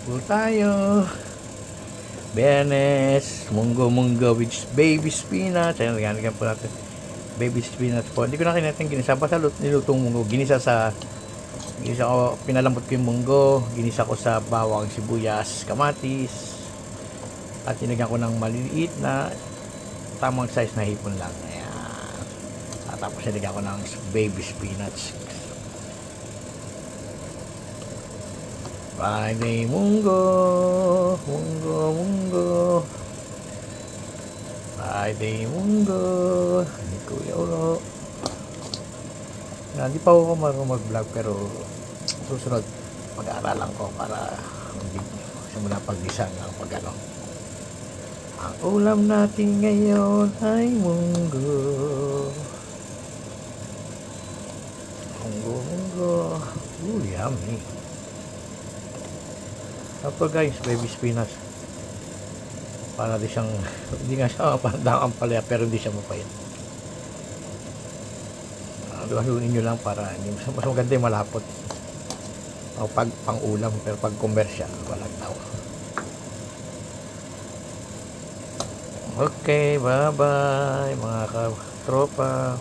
po tayo. Benes, munggo with baby spinach. Ayan, lagyan po natin. Baby spinach po. Hindi ko na kinatin ginisa. Basta nilutong munggo. Ginisa ko, pinalambot ko yung munggo. Ginisa ko sa bawang, sibuyas, kamatis. At tinigyan ko ng maliliit na tamang size na hipon lang. Ayan. At tapos tinigyan ko ng baby spinach. Friday munggo. Friday munggo. Ni Kuya Uro. Hindi pa ako marunong mag-vlog pero susunod pag-aaralan ko para hindi simula pag-gisa ng pag-ano. Ang ulam natin ngayon ay munggo. Munggo. Yummy. Tapos guys, baby spinach. Para di siyang, hindi nga siya parang palaya pero hindi siya mapait. Haluin nyo lang para hindi mas maganda yung malapot. O pag pang ulam pero pag komersya, walang tao. Okay, bye bye mga katropa.